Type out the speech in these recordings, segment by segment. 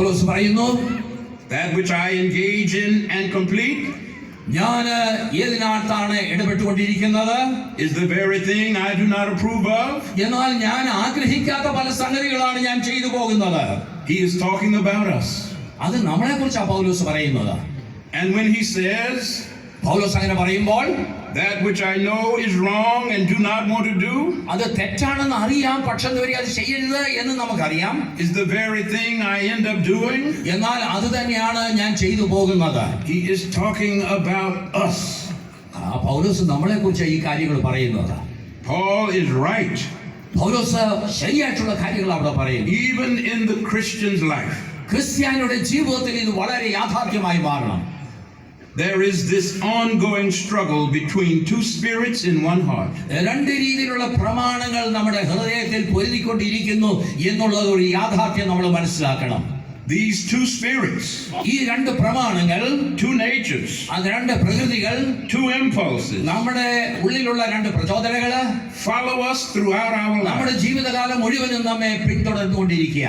പൗലോസ് പറയുന്നു, that which I engage in and complete ഞാൻ ഏതിനകത്താണ് ഇടപെട്ടുകൊണ്ടിരിക്കുന്നത് is the very thing I do not approve of. എന്നാൽ ഞാൻ ആഗ്രഹിക്കാത്ത പല സംഗതികളാണ് ഞാൻ ചെയ്തു പോകുന്നത്. He is talking about us. അത് നമ്മളെ കുറിച്ചാണ് പൗലോസ് പറയുന്നത്. And when he says പൗലോസ് അങ്ങനെ പറയുമ്പോൾ, that which I know is wrong and do not want to do, അത് തെറ്റാണെന്ന് അറിയാം, പക്ഷെ അത് ചെയ്യരുത് എന്ന് നമുക്കറിയാം, is the very thing I end up doing. എന്നാൽ അത് തന്നെയാണ് ഞാൻ ചെയ്തു പോകുന്നത്. He is talking about us. പൗലോസ് നമ്മളെ കുറിച്ച് ഈ കാര്യങ്ങൾ പറയുന്നത്. Paul is right. പൗലോസ് ശരിയായിട്ടുള്ള കാര്യങ്ങൾ അവിടെ പറയുന്നു. Even in the Christian's life, ക്രിസ്ത്യാനിയുടെ ജീവിതത്തിൽ ഇത് വളരെ യാഥാർത്ഥ്യമായി മാറണം. there is this ongoing struggle between two spirits in one heart. രണ്ട് രീതിയിലുള്ള പ്രമാണങ്ങൾ നമ്മുടെ ഹൃദയത്തിൽ പൊരുതിക്കൊണ്ടിരിക്കുന്നു എന്നുള്ളത് ഒരു യാഥാർത്ഥ്യം നമ്മൾ മനസ്സിലാക്കണം. These two spirits, ഈ രണ്ട് പ്രമാണങ്ങൾ, two natures, അത് രണ്ട് പ്രകൃതികൾ, two impulses, നമ്മുടെ ഉള്ളിലുള്ള രണ്ട് പ്രചോദനങ്ങൾ follow us throughout our നമ്മുടെ lives. ജീവിതകാലം മുഴുവനും നമ്മെ പിന്തുടർന്നുകൊണ്ടിരിക്കുക.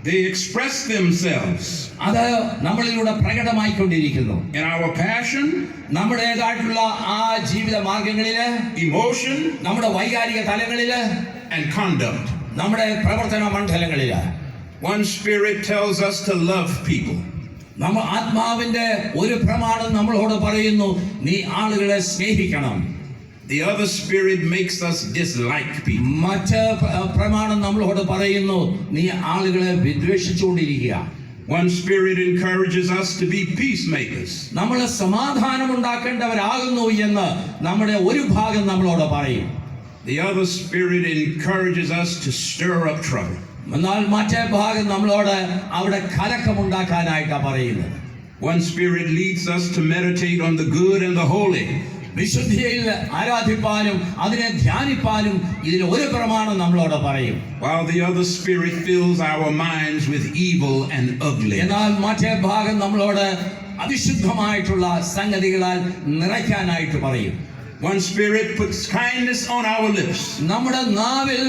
They express themselves അത് നമ്മളിലൂടെ പ്രകടമായിക്കൊണ്ടിരിക്കുന്നു. in our passion, നമ്മുടേതായിട്ടുള്ള ആ ജീവിത മാർഗങ്ങളില്, emotion, നമ്മുടെ വൈകാരിക തലങ്ങളില്, and conduct. നമ്മുടെ പ്രവർത്തന മണ്ഡലങ്ങളില്. One spirit tells us to love people. നമ്മൾ ആത്മാവിന്റെ ഒരു പ്രമാണം നമ്മളോട് പറയുന്നു, നീ ആളുകളെ സ്നേഹിക്കണം. The other spirit makes us dislike people. മറ്റ് പ്രമാണം നമ്മളോട് പറയുന്നു, നീ ആളുകളെ വിദ്വേഷിച്ചുകൊണ്ടിരിക്കുക. One spirit encourages us to be peacemakers. നമ്മൾ സമാധാനം ഉണ്ടാക്കേണ്ടവരാകുന്നു എന്ന് നമ്മുടെ ഒരു ഭാഗം നമ്മളോട് പറയും. The other spirit encourages us to stir up trouble. എന്നാൽ മറ്റേ ഭാഗം നമ്മളോട് അവിടെ കലക്കമുണ്ടാക്കാനായിട്ടാണ് പറയുന്നത്. One spirit leads us to meditate on the good and the holy. വിശുദ്ധിയിൽ ആരാധിപ്പാനും അതിനെ ധ്യാനിപ്പാനും ഇതിൽ ഒരു പ്രമാണം നമ്മളോട് പറയും. While the other spirit fills our minds with evil and ugly. എന്നാൽ മറ്റേ ഭാഗം നമ്മളോട് അവിശുദ്ധമായിട്ടുള്ള സംഗതികളാൽ നിറയ്ക്കാനായിട്ട് പറയും. One spirit puts kindness on our lips. നമ്മുടെ നാവിൽ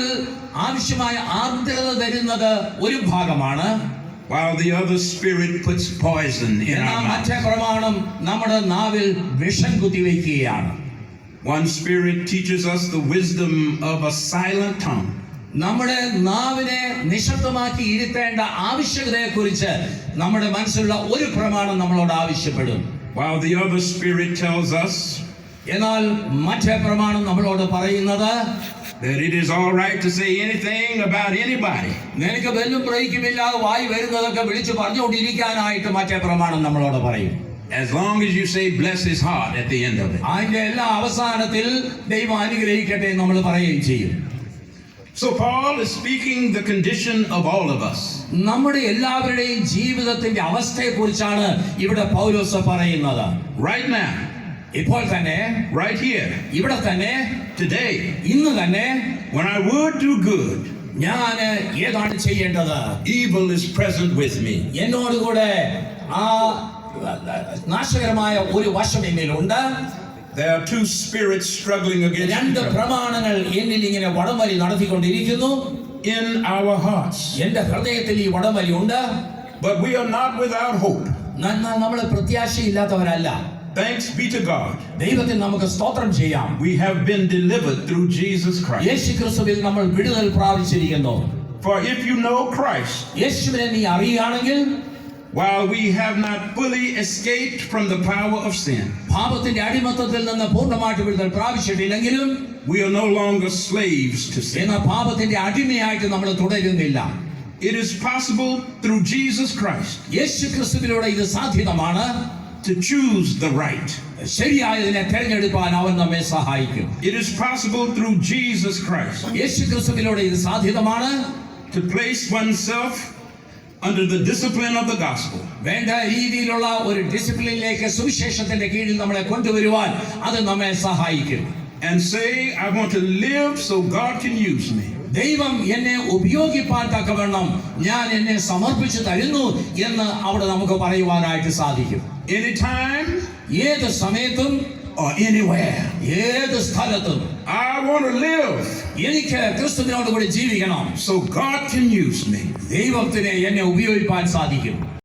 ആവശ്യമായ ആർദ്രത തരുന്നത് ഒരു ഭാഗമാണ്. While the other spirit puts poison in our mouth. മറ്റേ പ്രമാണം നമ്മുടെ നാവിൽ വിഷം കുത്തിവെക്കുകയാണ്. One spirit teaches us the wisdom of a silent tongue. നമ്മുടെ നാവിനെ നിശബ്ദമാക്കി ഇരുത്തേണ്ട ആവശ്യകതയെക്കുറിച്ച് നമ്മുടെ മനസ്സിലുള്ള ഒരു പ്രമാണം നമ്മളോട് ആവശ്യപ്പെടും. While the other spirit tells us എന്നാൽ മറ്റേ പ്രമാണം നമ്മളോട് പറയുന്നത് that it is all right to say anything about anybody. നിനക്ക് വെല്ലും പ്രയോഗിക്കുമില്ലാതെ വായി വരുന്നതൊക്കെ വിളിച്ചു പറഞ്ഞുകൊണ്ടിരിക്കാനായിട്ട് മറ്റേ പ്രമാണം നമ്മളോട് പറയും. As long as you say bless his heart at the end of it. അതിന്റെ എല്ലാ അവസാനത്തിൽ ദൈവം അനുഗ്രഹിക്കട്ടെ നമ്മൾ പറയുകയും ചെയ്യും. So Paul is speaking the condition of all of us. നമ്മുടെ എല്ലാവരുടെയും ജീവിതത്തിന്റെ അവസ്ഥയെക്കുറിച്ചാണ് ഇവിടെ പൗലോസ് പറയുന്നത്. Right now, ഇപ്പോൾ തന്നെ, right here, ഇവിടെ തന്നെ, today, ഇന്ന് തന്നെ, when I would do good, ഞാൻ ഏതാണ് ചെയ്യേണ്ടത്? evil is present with me. എന്നോടുകൂടെ ആ നാശകരമായ ഒരു വശം എന്നിലുണ്ട്. There are two spirits struggling against രണ്ട് each other പ്രമാണങ്ങൾ എന്നിൽ ഇങ്ങനെ വടംവലി നടത്തിക്കൊണ്ടിരിക്കുന്നു. in our hearts. എന്റെ ഹൃദയത്തിൽ ഈ വടംവലി ഉണ്ട്. But we are not without hope. നമ്മൾ പ്രത്യാശയില്ലാത്തവരല്ല. Thanks be to God. ദൈവത്തിൽ നമുക്ക് സ്തോത്രം ചെയ്യാം. We have been delivered through Jesus Christ. യേശുക്രിസ്തുവിൽ നമ്മൾ വിടുതൽ പ്രാപിച്ചിരിക്കുന്നു. For if you know Christ, യേശുവിനെ നീ അറിയുകയാണെങ്കിൽ, while we have not fully escaped from the power of sin, പാപത്തിന്റെ അടിമത്തത്തിൽ നിന്ന് പൂർണ്ണമായിട്ട് വിടുതൽ പ്രാപിച്ചിട്ടില്ലെങ്കിലും we are no longer slaves to sin. എന്നാൽ പാപത്തിന്റെ അടിമയായിട്ട് നമ്മൾ തുടരുന്നില്ല. It is possible through Jesus Christ യേശുക്രിസ്തുവിലൂടെ ഇത് സാധ്യമാണ്. to choose the right. ശരിയായതിനെ തിരഞ്ഞെടുക്കാൻ അവൻ നമ്മെ സഹായിക്കും. It is possible through Jesus Christ യേശുക്രിസ്തുവിലൂടെ ഇത് സാധ്യമാണ്. to place oneself under the discipline of the gospel. വേണ്ട രീതിയിലുള്ള ഒരു ഡിസിപ്ലിനിലേക്ക് സുവിശേഷത്തിന്റെ കീഴിൽ നമ്മളെ കൊണ്ടുവരുവാൻ അത് നമ്മെ സഹായിക്കും. And say, I want to live so God can use me. ദൈവം എന്നെ ഉപയോഗിപ്പാൻ തക്കവണ്ണം ഞാൻ എന്നെ സമർപ്പിച്ചു തരുന്നു എന്ന് അവിടെ നമുക്ക് പറയുവാനായിട്ട് സാധിക്കും. Anytime, ഏത് സമയത്തും, or anywhere, ഏത് സ്ഥലത്തും I want to live എനിക്ക് ക്രിസ്തുവിനോട് കൂടി ജീവിക്കണം. so God can use me. ദൈവത്തിന് എന്നെ ഉപയോഗിക്കാൻ സാധിക്കും.